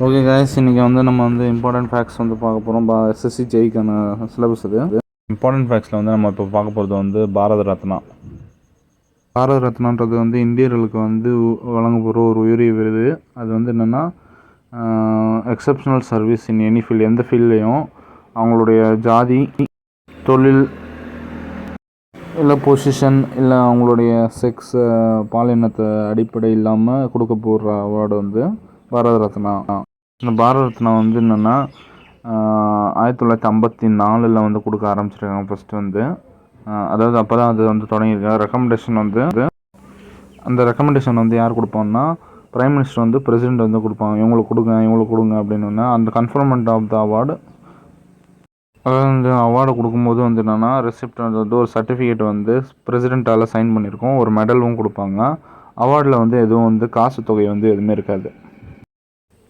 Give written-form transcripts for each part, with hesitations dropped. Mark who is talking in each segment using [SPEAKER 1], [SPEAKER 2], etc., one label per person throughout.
[SPEAKER 1] Okay guys, இன்றைக்கி வந்து நம்ம வந்து இம்பார்ட்டன்ட் ஃபேக்ட்ஸ் வந்து பார்க்க போகிறோம். எஸ்எஸ்சி ஜெய்க்கான சிலபஸ் இது. இம்பார்ட்டன்ட் ஃபேக்ட்ஸில் வந்து நம்ம இப்போ பார்க்க போகிறது வந்து பாரத ரத்னா. பாரத ரத்னான்றது வந்து இந்தியர்களுக்கு வந்து வழங்கப்படுற ஒரு உயரிய விருது. அது வந்து என்னென்னா exceptional service in any field, எந்த ஃபீல்ட்லேயும் அவங்களுடைய ஜாதி, தொழில் இல்லை பொசிஷன் இல்லை அவங்களுடைய செக்ஸ் பாலினத்தை அடிப்படை இல்லாமல் கொடுக்க போகிற அவார்டு வந்து பாரத ரத்னா. இந்த பாரத ரத்னா வந்து என்னென்னா 1954 வந்து கொடுக்க ஆரம்பிச்சிருக்காங்க ஃபஸ்ட்டு வந்து. அதாவது அப்போ தான் அது வந்து தொடங்கியிருக்காங்க. ரெக்கமெண்டேஷன் வந்து அந்த ரெக்கமெண்டேஷன் வந்து யார் கொடுப்பாங்கன்னா பிரைம் மினிஸ்டர் வந்து பிரசிடெண்ட் வந்து கொடுப்பாங்க. இவங்களுக்கு கொடுங்க அப்படின்னு. அந்த கன்ஃபர்மெண்ட் ஆஃப் த அவார்டு, அதாவது இந்த அவார்டு கொடுக்கும்போது வந்து என்னென்னா ரெசிப்ட் வந்து ஒரு சர்டிஃபிகேட் வந்து பிரசிடெண்ட்டால் சைன் பண்ணியிருக்கோம். ஒரு மெடலும் கொடுப்பாங்க. அவார்டில் வந்து எதுவும் வந்து காசு தொகை வந்து எதுவுமே இருக்காது.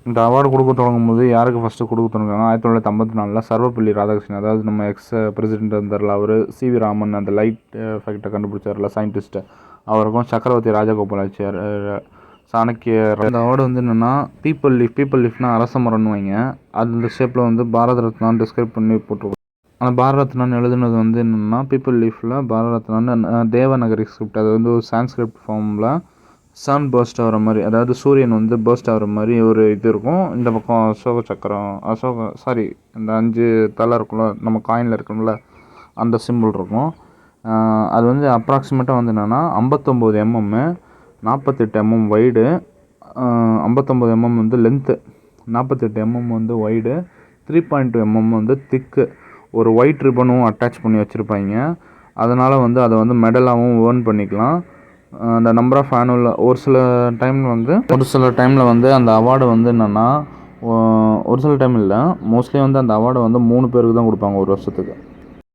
[SPEAKER 1] இந்த அவார்டு கொடுக்க தொடங்கும் போது யாருக்கு ஃபஸ்ட்டு கொடுக்க தொடங்குறாங்க 1954 சர்வப்பள்ளி ராதாகிருஷ்ணன், அதாவது நம்ம எக்ஸ் பிரசிடெண்ட் இருந்தார்ல அவர், சிவி ராமன் அந்த லைட் எஃபெக்டை கண்டுபிடிச்சார்ல சயின்டிஸ்ட்டு, அவருக்கும் சக்கரவர்த்தி ராஜகோபாலாச்சார், சாணக்கியர். அந்த அவார்டு வந்து என்னென்னா பீப்புள் லீஃப்னா அரச மரம்னு வைங்க, அந்த ஷேப்பில் வந்து பாரத ரத்னான்னு டிஸ்கிரைப் பண்ணி போட்டிருக்கோம். ஆனால் பாரத ரத்னான்னு எழுதுனது வந்து என்னென்னா பீப்புள் லீஃபில் பாரத ரத்னான்னு தேவநகரி ஸ்கிரிப்ட், அது வந்து ஒரு சான்ஸ்கிரிப்ட் ஃபார்மில் சன் பர்ஸ்ட் ஆகிற மாதிரி, அதாவது சூரியன் வந்து பர்ஸ்ட் ஆகிற மாதிரி ஒரு இது இருக்கும். இந்த பக்கம் இந்த 5 தலை இருக்கும்ல, நம்ம காயினில் இருக்கும்ல, அந்த சிம்பிள் இருக்கும். அது வந்து அப்ராக்சிமேட்டாக வந்து என்னென்னா 59 mm, 48 mm வைடு, 59 mm வந்து லென்த்து, 48 mm வந்து வைடு, 3.2 mm வந்து திக்கு. ஒரு ஒயிட் ரிப்பனும் அட்டாச் பண்ணி வச்சுருப்பாங்க. அதனால் வந்து அதை வந்து மெடலாகவும் ஏர்ன் பண்ணிக்கலாம். அந்த நம்பர் ஆஃப் ஆனுவல் ஒரு சில டைமில் வந்து அந்த அவார்டு வந்து என்னென்னா ஒரு சில டைம் இல்லை, மோஸ்ட்லி வந்து அந்த அவார்டை வந்து 3 பேருக்கு தான் கொடுப்பாங்க ஒரு வருஷத்துக்கு.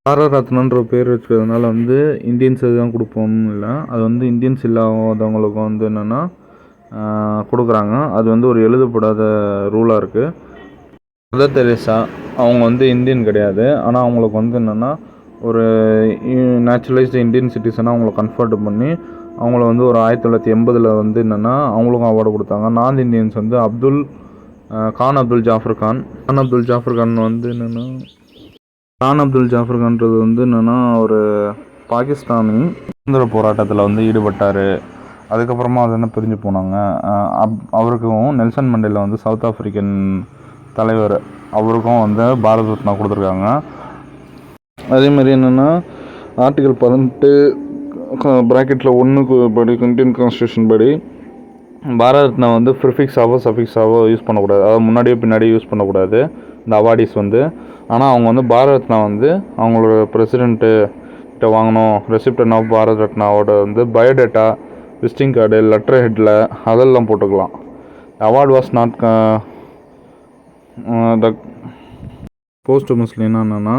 [SPEAKER 1] பாரத ரத்னன்ற பேர் வச்சுக்கிறதுனால வந்து இந்தியன்ஸ் தான் கொடுப்போம்னு இல்லை, அது வந்து இந்தியன்ஸ் இல்லாதவங்களுக்கு வந்து என்னென்னா கொடுக்குறாங்க. அது வந்து ஒரு எழுதப்படாத ரூலாக இருக்குது. மதர் தெரேசா அவங்க வந்து இந்தியன் கிடையாது, ஆனால் அவங்களுக்கு வந்து என்னென்னா ஒரு நேச்சுரலைஸ்டு இந்தியன் சிட்டிசனாக அவங்கள கன்ஃபர்ட் பண்ணி அவங்கள வந்து ஒரு 1980 வந்து என்னென்னா அவங்களுக்கும் அவார்டு கொடுத்தாங்க. நார்த் இந்தியன்ஸ் வந்து கான் அப்துல் ஜாஃபர் கான் வந்து என்னென்னா ஜாஃபர்கான்றது வந்து என்னென்னா ஒரு பாகிஸ்தானி சுதந்திர போராட்டத்தில் வந்து ஈடுபட்டார். அதுக்கப்புறமா அது என்ன பிரிஞ்சு போனாங்க. அவருக்கும் நெல்சன் மண்டேலா வந்து சவுத் ஆஃப்ரிக்கன் தலைவர், அவருக்கும் வந்து பாரத ரத்னா கொடுத்துருக்காங்க. அதேமாதிரி என்னென்னா ஆர்டிகல் 18 ப்ராக்கெட்டில் 1 படி இந்தியன் கான்ஸ்டியூஷன் படி பாரத ரத்னா வந்து ப்ரிஃபிக்ஸாவோ சஃபிக்ஸாவோ யூஸ் பண்ணக்கூடாது, அதாவது முன்னாடியோ பின்னாடியோ யூஸ் பண்ணக்கூடாது இந்த அவார்டிஸ் வந்து. ஆனால் அவங்க வந்து பாரத ரத்னா வந்து அவங்களோட பிரசிடெண்ட்டு வாங்கணும் ரெசிப்டன் ஆஃப் பாரத ரத்னாவோட வந்து பயோடேட்டா, விசிட்டிங் கார்டு, லெட்டர் ஹெட்டில் அதெல்லாம் போட்டுக்கலாம். Award was not the post முஸ்லிம்னா என்னென்னா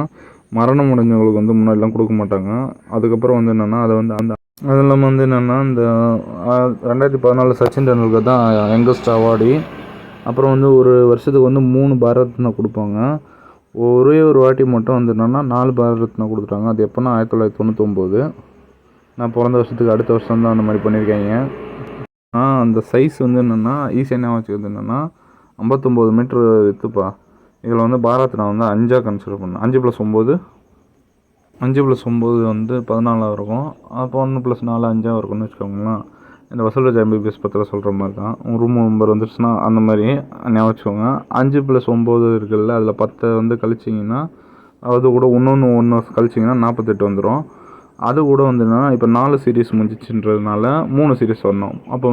[SPEAKER 1] மரணம் அடைஞ்சவங்களுக்கு வந்து முன்னாடிலாம் கொடுக்க மாட்டாங்க. அதுக்கப்புறம் வந்து என்னென்னா அதை வந்து அது இல்லாமல் வந்து என்னென்னா இந்த 2014 சச்சின் டெண்டுல்கர் தான் யங்கஸ்ட் அவார்டி. அப்புறம் வந்து ஒரு வருஷத்துக்கு வந்து 3 பாரத ரத்னா கொடுப்பாங்க. ஒரே ஒரு வாட்டி மட்டும் வந்து என்னென்னா 4 பாரத ரத்னா கொடுத்துட்டாங்க. அது எப்போனா 1999, நான் பிறந்த வருஷத்துக்கு அடுத்த வருஷம் தான் அந்த மாதிரி பண்ணியிருக்காங்க. அந்த சைஸ் வந்து என்னென்னா ஈஸியாக வச்சுக்கிறது என்னென்னா 59 மீட்ரு வித்துப்பா. இதில் வந்து பாரத ரத்னா வந்து 5 கன்சிடர் பண்ணேன். 5 + 9 வந்து 14 இருக்கும். அப்போ 1 + 4 5 இருக்கும்னு வச்சுக்கோங்களேன். இந்த வசூல்ராஜ் MBBS பற்றில் சொல்கிற மாதிரி தான். ரூம் நம்பர் வந்துருச்சுன்னா அந்த மாதிரி ஞாபகம் வச்சுக்கோங்க. 5 + 9 இருக்குல்ல, அதில் 10 வந்து கழிச்சிங்கன்னா, அது கூட ஒன்று கழிச்சிங்கன்னா 48 வந்துடும். அது கூட வந்து என்னென்னா இப்போ 4 சீரீஸ் முடிஞ்சிச்சுன்றதுனால 3 சீரீஸ் வரணும். அப்போ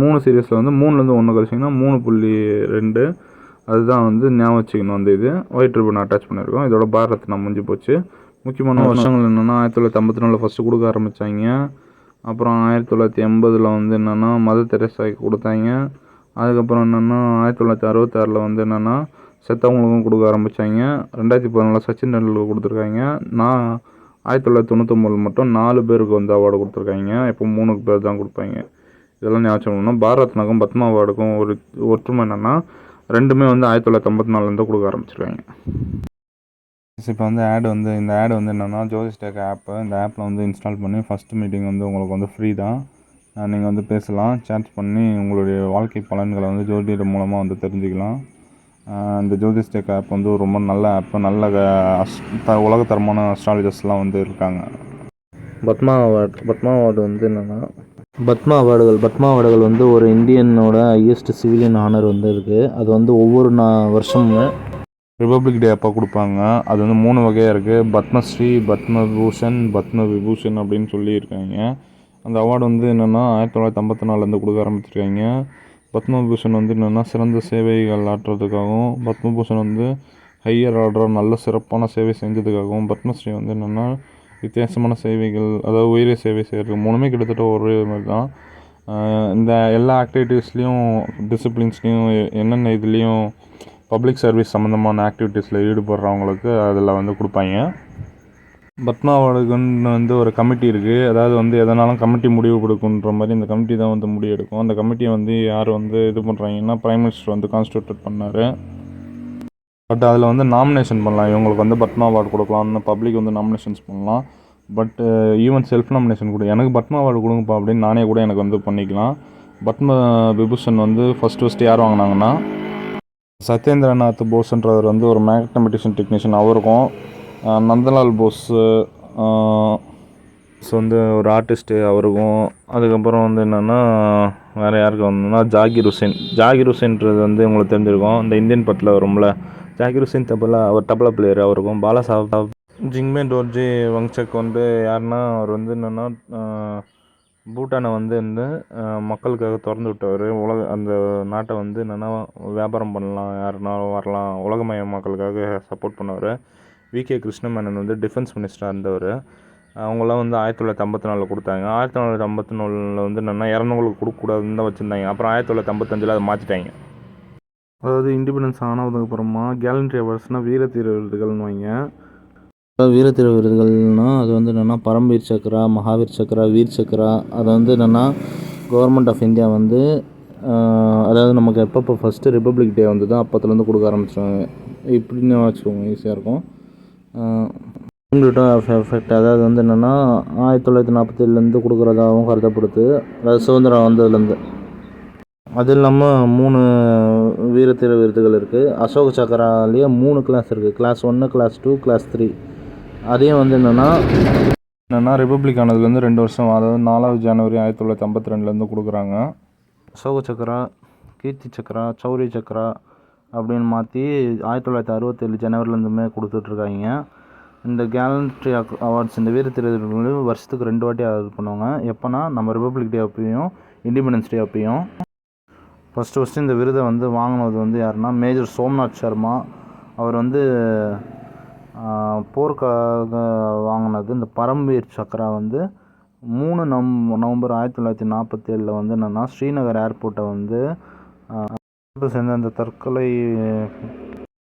[SPEAKER 1] 3 சீரீஸில் வந்து 3லேருந்து 1 கழிச்சிங்கன்னா 3.2. அதுதான் வந்து ஞாபகம் வச்சுக்கணும். அந்த இது ஒயிட் ரிப்பன் அட்டாச் பண்ணியிருக்கோம். இதோட பாரத ரத்னா முடிஞ்சு போச்சு. முக்கியமான வருஷங்கள் என்னென்னா 1954 ஃபஸ்ட்டு கொடுக்க ஆரம்பித்தாங்க. அப்புறம் 1980 வந்து என்னென்னா மதர் தெரேசாவுக்கு கொடுத்தாங்க. அதுக்கப்புறம் என்னென்னா 1966 வந்து என்னென்னா செத்தவங்களுக்கும் கொடுக்க ஆரம்பித்தாங்க. 2014 சச்சின் டெண்டுல்கர் கொடுத்துருக்காங்க. 1999 மட்டும் 4 பேருக்கு வந்து அவார்டு கொடுத்துருக்காங்க. இப்போ 3 பேர் தான் கொடுப்பாங்க. இதெல்லாம் ஞாபகம். பாரத ரத்னாக்கும் பத்மா அவார்டுக்கும் ஒரு ஒற்றுமை என்னென்னா ரெண்டுமே வந்து 1954 கொடுக்க ஆரம்பிச்சிருக்காங்க. இப்போ வந்து இந்த ஆடு வந்து என்னென்னா ஜோதிஸ்டேக் ஆப்பு. இந்த ஆப்பில் வந்து இன்ஸ்டால் பண்ணி ஃபஸ்ட்டு மீட்டிங் வந்து உங்களுக்கு வந்து ஃப்ரீ தான். நீங்கள் வந்து பேசலாம், சேட் பண்ணி உங்களுடைய வாழ்க்கை பலன்களை வந்து ஜோதிடம் மூலமாக வந்து தெரிஞ்சுக்கலாம். இந்த ஜோதிஷ்டெக் ஆப் வந்து ரொம்ப நல்ல ஆப்பு, நல்ல உலகத்தரமான அஸ்ட்ராலஜர்ஸ்லாம் வந்து இருக்காங்க. பத்மா அவார்டு வந்து என்னென்னா பத்மா அவார்டுகள் வந்து ஒரு இந்தியனோட ஹையஸ்ட் சிவிலியன் ஆனர் வந்து இருக்குது. அது வந்து ஒவ்வொரு வருஷமும் ரிபப்ளிக் டே அப்போ கொடுப்பாங்க. அது வந்து 3 வகையாக இருக்குது. பத்மஸ்ரீ, பத்மபூஷன், பத்ம விபூஷன் அப்படின்னு சொல்லியிருக்காங்க. அந்த அவார்டு வந்து என்னென்னா 1954 கொடுக்க ஆரம்பிச்சிருக்காங்க. பத்மபூஷன் வந்து என்னென்னா சிறந்த சேவைகள் ஆற்றுறதுக்காகவும், பத்மபூஷன் வந்து ஹையர் ஆர்டர் நல்ல சிறப்பான சேவை செஞ்சதுக்காகவும், பத்மஸ்ரீ வந்து என்னென்னா வித்தியாசமான சேவைகள், அதாவது உயரிய சேவை செய்கிறது. 3மே கிட்டத்தட்ட ஒரே மாதிரி தான். இந்த எல்லா ஆக்டிவிட்டீஸ்லேயும் டிசிப்ளின்ஸ்லேயும் என்னென்ன இதுலேயும் பப்ளிக் சர்வீஸ் சம்மந்தமான ஆக்டிவிட்டீஸில் ஈடுபடுறவங்களுக்கு அதில் வந்து கொடுப்பாங்க. பத்மா அவார்டுக்குன்னு வந்து ஒரு கமிட்டி இருக்குது. அதாவது வந்து எதனாலும் கமிட்டி முடிவு கொடுக்குன்ற மாதிரி இந்த கமிட்டி தான் வந்து முடிவு எடுக்கும். அந்த கமிட்டியை வந்து யார் வந்து இது பண்ணுறாங்கன்னா பிரைம் மினிஸ்டர் வந்து கான்ஸ்டியூட் பண்ணார். பட் அதில் வந்து நாமினேஷன் பண்ணலாம், இவங்களுக்கு வந்து பத்மா அவார்டு கொடுக்கலாம்னு பப்ளிக் வந்து நாமினேஷன்ஸ் பண்ணலாம். பட் ஈவன் செல்ஃப் நாமினேஷன் கூட எனக்கு பத்மா அவார்டு கொடுங்கப்பா அப்படின்னு நானே கூட எனக்கு வந்து பண்ணிக்கலாம். பத்ம விபூஷன் வந்து ஃபஸ்ட்டு யார் வாங்கினாங்கன்னா சத்யேந்திரநாத் போஸ்ன்றவர் வந்து ஒரு மேத்தமெட்டிஷியன் டெக்னீஷியன், அவருக்கும் நந்தலால் போஸ் வந்து ஒரு ஆர்டிஸ்ட்டு, அவருக்கும். அதுக்கப்புறம் வந்து என்னென்னா வேறு யாருக்கு வந்தோம்னா ஜாகிர் ஹுசேன்றது வந்து உங்களுக்கு தெரிஞ்சிருக்கும். இந்த இந்தியன் படத்தில் வரும்ல ஜாகிர் ஹுசேன் தபலா பிளேயர், அவருக்கும். பாலாசாஹிப் ஜிங்மே டோர்ஜி வங்சக் வந்து யாருன்னா அவர் வந்து என்னென்னா பூட்டானை வந்து மக்களுக்காக திறந்து விட்டவர். அந்த நாட்டை வந்து என்னென்னா வியாபாரம் பண்ணலாம், யாருனாலும் வரலாம், உலகமய மக்களுக்காக சப்போர்ட் பண்ணவர். விகே கிருஷ்ணமேனன் வந்து டிஃபென்ஸ் மினிஸ்டராக இருந்தவர். அவங்களாம் வந்து 1954 கொடுத்தாங்க. 1954 வந்து என்னென்னா 200 கொடுக்கக்கூடாதுன்னு தான் வச்சுருந்தாங்க. அப்புறம் 1955 அதை மாற்றிட்டாங்க. அதாவது இண்டிபெண்டன்ஸ் ஆனதுக்கப்புறமா கேலண்ட்ரி அவார்ட்ஸ்னால் வீரதீர விருதுகள்னு வைங்க. வீரதீர விருதுகள்னால் அது வந்து என்னென்னா பரம்வீர் சக்ரா, மகாவீர் சக்ரா, வீர் சக்ரா. அதை வந்து என்னென்னா கவர்மெண்ட் ஆஃப் இந்தியா வந்து அதாவது நமக்கு எப்போ ஃபஸ்ட்டு ரிப்பப்ளிக் டே வந்து தான் அப்போத்துலேருந்து கொடுக்க ஆரம்பிச்சிட்டாங்க. இப்படின்னு வச்சுக்கோங்க, ஈஸியாக இருக்கும். எஃபெக்ட் அதாவது வந்து என்னென்னா 1947 கொடுக்குறதாகவும் கருதப்படுது, அதாவது சுதந்திரம் வந்ததுலேருந்து. அது இல்லாமல் 3 வீரதீர விருதுகள் இருக்குது. அசோக் சக்கராலேயே 3 கிளாஸ் இருக்குது. Class 1, class 2, class 3. அதையும் வந்து என்னென்னா ரிப்பப்ளிக் ஆனதுலேருந்து 2 வருஷம், அதாவது 4 ஜனவரி 1952 கொடுக்குறாங்க. அசோக சக்கரா, கீர்த்தி சக்கரா, சௌரி சக்கரா அப்படின்னு மாற்றி 1967 ஜனவரிலேருந்துமே கொடுத்துட்ருக்காங்க. இந்த கேலண்ட்ரி அவார்ட்ஸ், இந்த வீரதீர விருதுகள் வருஷத்துக்கு 2 வாட்டி இது பண்ணுவாங்க. எப்போனா நம்ம ரிப்பப்ளிக் டே அப்பையும் இண்டிபெண்டன்ஸ் டே அப்பையும். ஃபஸ்ட்டு இந்த விருதை வந்து வாங்கினது வந்து யாருன்னா மேஜர் சோம்நாத் சர்மா. அவர் வந்து போருக்காக வாங்கினது. இந்த பரம்வீர் சக்ரா வந்து 3 நவம்பர் 1947 வந்து என்னென்னா ஸ்ரீநகர் ஏர்போர்ட்டை வந்து சேர்ந்த அந்த தற்கொலை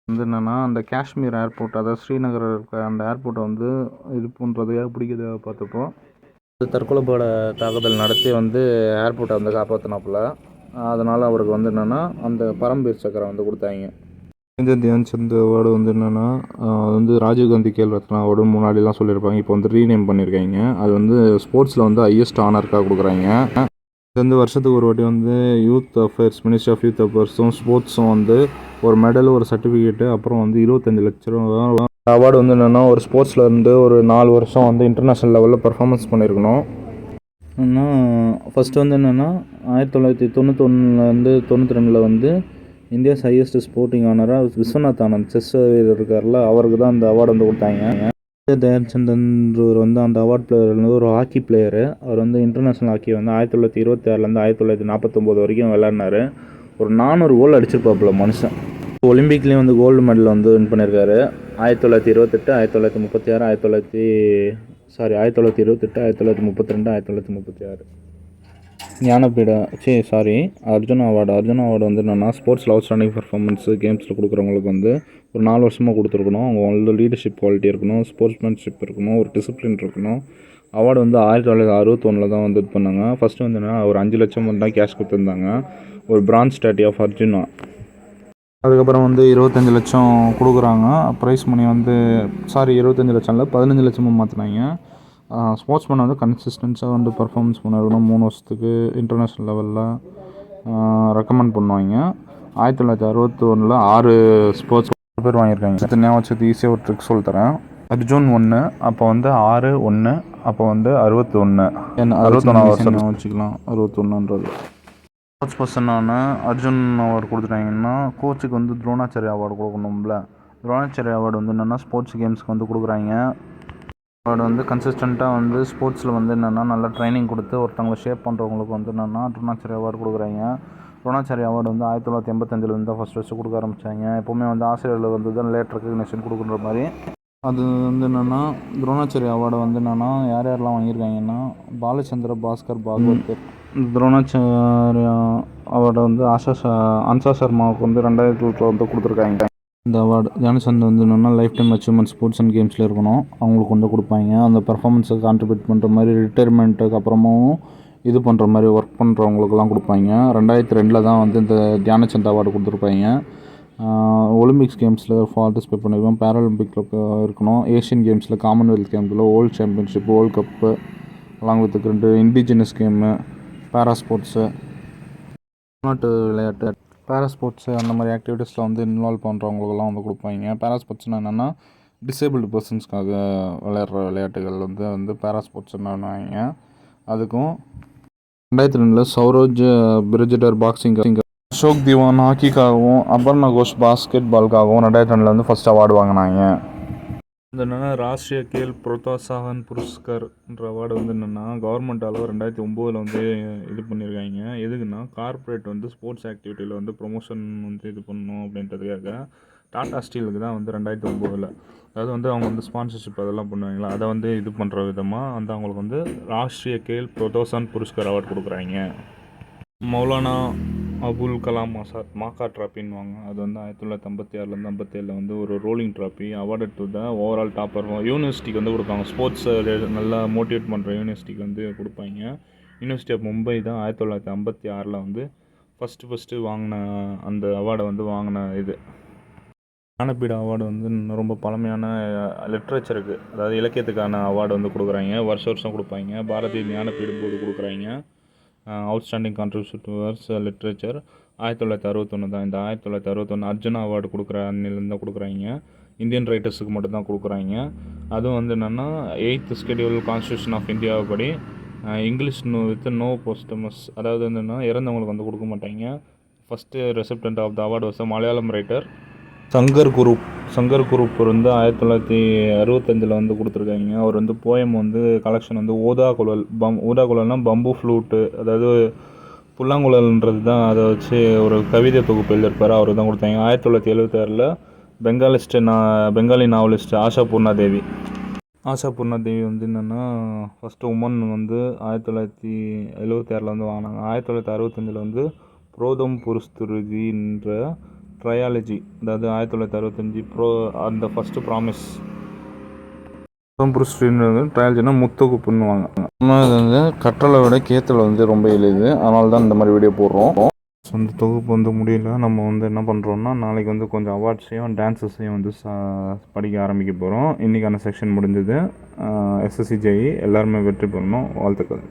[SPEAKER 1] வந்து என்னென்னா அந்த காஷ்மீர் ஏர்போர்ட், அதாவது ஸ்ரீநகர் இருக்க அந்த ஏர்போர்ட்டை வந்து இது பண்ணுறதுக்காக பிடிக்கிறத பார்த்தப்போ தற்கொலை தாக்குதல் நடத்தி வந்து ஏர்போர்ட்டை வந்து காப்பாற்றினாப்புல. அதனால் அவருக்கு வந்து என்னென்னா அந்த பரம்வீர் சக்கரை வந்து கொடுத்தாங்க. மேஜர் தியான்சந்த் அவார்டு வந்து என்னென்னா அது வந்து ராஜீவ்காந்தி கேல் ரத்னா அவார்டு முன்னாடிலாம் சொல்லியிருப்பாங்க, இப்போ வந்து ரீநேம் பண்ணியிருக்காங்க. அது வந்து ஸ்போர்ட்ஸில் வந்து ஹையஸ்ட் ஆனருக்காக கொடுக்குறாங்க. இது வந்து வருஷத்துக்கு ஒரு வாட்டி வந்து youth affairs, ministry of youth அஃபேர்ஸும் ஸ்போர்ட்ஸும் வந்து ஒரு மெடல், ஒரு சர்டிஃபிகேட்டு, அப்புறம் வந்து 25 லட்சம் அவார்டு வந்து என்னென்னா ஒரு ஸ்போர்ட்ஸில் இருந்து ஒரு 4 வருஷம் வந்து இன்டர்நேஷ்னல் லெவலில் பர்ஃபார்மன்ஸ் பண்ணியிருக்கணும். ஃபஸ்ட்டு வந்து என்னென்னா 1991 92 வந்து இந்தியாஸ் ஹையஸ்ட் ஸ்போர்ட்டிங் ஆனராக விஸ்வநாத் ஆனந்த் செஸ் வீரர் இருக்கார்ல, அவருக்கு தான் அந்த அவார்டு வந்து கொடுத்தாங்க. தயான்சந்த்ன்றவர் வந்து அந்த அவார்ட் பிளேயர் வந்து ஒரு ஹாக்கி பிளேயரு. அவர் வந்து இன்டர்நேஷ்னல் ஹாக்கி வந்து 1926 1949 வரைக்கும் விளையாடினார். ஒரு 400 கோல் அடிச்சிருப்பாப்புல மனுஷன். ஒலிம்பிக்லேயும் வந்து கோல்டு மெடல் வந்து வின் பண்ணியிருக்காரு. 1928 1936 1928 1932 1936 ஞானபீட அர்ஜுனா அவார்டு வந்து என்னென்னா ஸ்போர்ட்ஸில் அவுட்ஸ்டாண்டிங் பர்ஃபார்மன்ஸு கேம்ஸில் கொடுக்குறவங்களுக்கு வந்து ஒரு 4 வருஷமாக கொடுத்துருக்கணும். அவங்க வந்து லீடர்ஷிப் குவாலிட்டி இருக்கணும், ஸ்போர்ட்ஸ்மேன்ஷிப் இருக்கணும், ஒரு டிசிப்ளின் இருக்கணும். அவார்டு வந்து 1961 தான் வந்து இது பண்ணாங்க. ஃபஸ்ட்டு வந்து என்னென்னா ஒரு 5 லட்சம் தான் கேஷ் கொடுத்துருந்தாங்க, ஒரு பிரான்ஸ் ஸ்டாட்டி ஆஃப் அர்ஜுனா. அதுக்கப்புறம் வந்து 25 லட்சம் கொடுக்குறாங்க ப்ரைஸ் மணி வந்து 25 லட்சம் இல்லை 15 லட்சமாக மாற்றினாங்க. ஸ்போர்ட்ஸ்மேன் வந்து கன்சிஸ்டன்ஸாக வந்து பர்ஃபார்மன்ஸ் பண்ணிருக்கணும் 3 வருஷத்துக்கு இன்டர்நேஷ்னல் லெவலில் ரெக்கமெண்ட் பண்ணுவாங்க. 1961 6 ஸ்போர்ட்ஸ் பேர் வாங்கியிருக்காங்க. ஞாபகம் வச்சது ஈஸியாக ஒரு ட்ரிக் சொல்லித்தரேன். அர்ஜுன் 1, அப்போ வந்து 6-1, அப்போ வந்து 61 61 வருஷம் வச்சுக்கலாம். 61ன்றது ஸ்போர்ட்ஸ் பர்சனான அர்ஜுன் அவார்டு கொடுத்துட்டாங்கன்னா கோச்சுக்கு வந்து துரோணாச்சாரி அவார்டு கொடுக்கணும்ல. துரோணாச்சாரி அவார்டு வந்து என்னென்னா ஸ்போர்ட்ஸ் கேம்ஸ்க்கு வந்து கொடுக்குறாங்க. அவார்டு வந்து கன்சிஸ்டண்ட்டாக வந்து ஸ்போர்ட்ஸில் வந்து என்னென்னா நல்லா ட்ரைனிங் கொடுத்து ஒருத்தவங்களை ஷேப் பண்ணுறவங்களுக்கு வந்து என்னென்னா துரோணாச்சாரி அவார்டு கொடுக்குறாங்க. துரோணாச்சாரி அவார்டு வந்து 1985 தான் ஃபஸ்ட்டு கொடுக்க ஆரம்பித்தாங்க. எப்போவுமே வந்து ஆசிரியர்கள் வந்து தான் லேட் ரெக்கக்னேஷன் கொடுக்குற மாதிரி. அது வந்து என்னென்னா துரோணாச்சாரி அவார்டை வந்து என்னென்னா யாரெல்லாம் வாங்கியிருக்காங்கன்னா பாலச்சந்திர பாஸ்கர் பாகவதர். துரோணாச்சாரி அவார்டை வந்து அன்சா சர்மாவுக்கு வந்து 2000 வந்து கொடுத்துருக்காங்க. இந்த அவார்டு தியானசந்த் வந்து என்னென்னா lifetime achievement sports and கேம்ஸில் இருக்கணும், அவங்களுக்கு வந்து கொடுப்பாங்க. அந்த பர்ஃபார்மன்ஸை கான்ட்ரிபியூட் பண்ணுற மாதிரி ரிட்டையர்மெண்ட்டுக்கு அப்புறமும் இது பண்ணுற மாதிரி ஒர்க் பண்ணுறவங்களுக்கெல்லாம் கொடுப்பாங்க. 2002 தான் வந்து இந்த தியானசந்த் அவார்டு கொடுத்துருப்பாங்க. ஒலிம்பிக்ஸ் கேம்ஸில் பார்ட்டிசிபேட் பண்ணியிருக்கோம், பேராலிம்பிக்கில் இருக்கணும், ஏஷியன் கேம்ஸில், காமன்வெல்த் கேம்ஸில், world championship, world cup, along with 2 indigenous game, para sports, நாட்டு விளையாட்டு, பேரா ஸ்போர்ட்ஸு அந்த மாதிரி ஆக்டிவிட்டீஸில் வந்து இன்வால்வ் பண்ணுறவங்களுக்கெல்லாம் வந்து கொடுப்பாங்க. பேரா ஸ்போர்ட்ஸ்னால் என்னென்னா டிசேபிள்டு பர்சன்ஸ்க்காக விளையாடுற விளையாட்டுகள் வந்து பேரா ஸ்போர்ட்ஸ்னாங்க. அதுக்கும் 2002 சௌரோஜ் பிரிஜிடர் பாக்ஸிங், அசோக் திவான் ஹாக்கிக்காகவும், அபர்ணா கோஷ் பாஸ்கெட் பாலுக்காகவும் 2002 வந்து ஃபஸ்ட் அவார்டு வாங்கினாங்க. இது என்னென்னா ராஷ்ட்ரிய கேல் புரோத்சாகன் புரஸ்கார்ன்ற அவார்டு வந்து என்னென்னா கவர்மெண்ட்டால் 2009 வந்து இது பண்ணியிருக்காங்க. எதுக்குன்னா கார்ப்பரேட் வந்து ஸ்போர்ட்ஸ் ஆக்டிவிட்டியில் வந்து ப்ரொமோஷன் வந்து இது பண்ணணும் அப்படின்றதுக்காக டாடா ஸ்டீலுக்கு தான் வந்து 2009 அதாவது வந்து அவங்க வந்து ஸ்பான்சர்ஷிப் அதெல்லாம் பண்ணுவாங்களா, அதை வந்து இது பண்ணுற விதமாக வந்து அவங்களுக்கு வந்து ராஷ்ட்ரிய கேல் புரோத்சாகன் புரஸ்கார் அவார்டு கொடுக்குறாங்க. மௌலானா அபுல் கலாம் ஆசாத் மாக்கா ட்ராஃபின்னுவாங்க. அது வந்து 1956 57 வந்து ஒரு rolling trophy awarded to the overall top performer. யூனிவர்சிட்டிக்கு வந்து கொடுப்பாங்க. ஸ்போர்ட்ஸை நல்லா மோட்டிவேட் பண்ணுற யூனிவர்சிட்டிக்கு வந்து கொடுப்பாங்க. யூனிவர்சிட்டி ஆஃப் மும்பை தான் 1956 வந்து ஃபஸ்ட்டு வாங்கின அந்த அவார்டை வந்து வாங்கின இது. ஞானபீட அவார்டு வந்து ரொம்ப பழமையான லிட்ரேச்சருக்கு, அதாவது இலக்கியத்துக்கான அவார்டு வந்து கொடுக்குறாங்க. வருஷம் கொடுப்பாங்க. பாரதிய ஞானபீட போர்டு கொடுக்குறாங்க. அவுட்ஸ்டாண்டிங் கான்ட்ரிபியூஷன் டுவர்ட்ஸ் லிட்ரேச்சர் 1961 தான். இந்த 1961 அர்ஜுனா அவார்டு கொடுக்குற அன்னிலேருந்து தான் கொடுக்குறாங்க. இந்தியன் ரைட்டர்ஸுக்கு மட்டும்தான் கொடுக்குறாங்க. அதுவும் வந்து என்னென்னா 8th schedule constitution of India படி இங்கிலீஷ் வித் நோ போஸ்டமஸ், அதாவது என்னென்னா இறந்தவங்களுக்கு வந்து கொடுக்க மாட்டாங்க. First recipient of the award was Malayalam writer Sankar Kurup வந்து 1965 வந்து கொடுத்துருக்காங்க. அவர் வந்து போயம் வந்து கலெக்ஷன் வந்து ஊதாகுழல்னால் பம்பு ஃப்ளூட்டு, அதாவது புல்லாங்குழல்ன்றது தான், அதை வச்சு ஒரு கவிதை தொகுப்பு எழுதியிருப்பார், அவர் தான் கொடுத்தாங்க. 1976 பெங்காலி நாவலிஸ்ட் ஆஷா பூர்ணா தேவி வந்து என்னென்னா ஃபஸ்ட்டு உமன் வந்து 1976 வந்து வாங்கினாங்க. 1965 வந்து புரோதம் புருஸ்துருதின்ற ட்ரையாலஜி, அதாவது 1965 அந்த ஃபஸ்ட்டு ப்ராமிஸ் புருஸ்துருதின்றது ட்ரையாலஜினா முத்தொகுப்புன்னுவாங்க. இது வந்து கற்றலை விட கேத்தல் வந்து ரொம்ப எளிது, அதனால தான் இந்த மாதிரி வீடியோ போடுறோம். அந்த தொகுப்பு வந்து முடியல, நம்ம வந்து என்ன பண்ணுறோன்னா நாளைக்கு வந்து கொஞ்சம் அவார்ட்ஸையும் டான்ஸஸையும் வந்து படிக்க ஆரம்பிக்க போகிறோம். இன்றைக்கான செக்ஷன் முடிஞ்சது. SSC JEE எல்லாருமே வெற்றி பெறணும். வாழ்த்துக்கள்.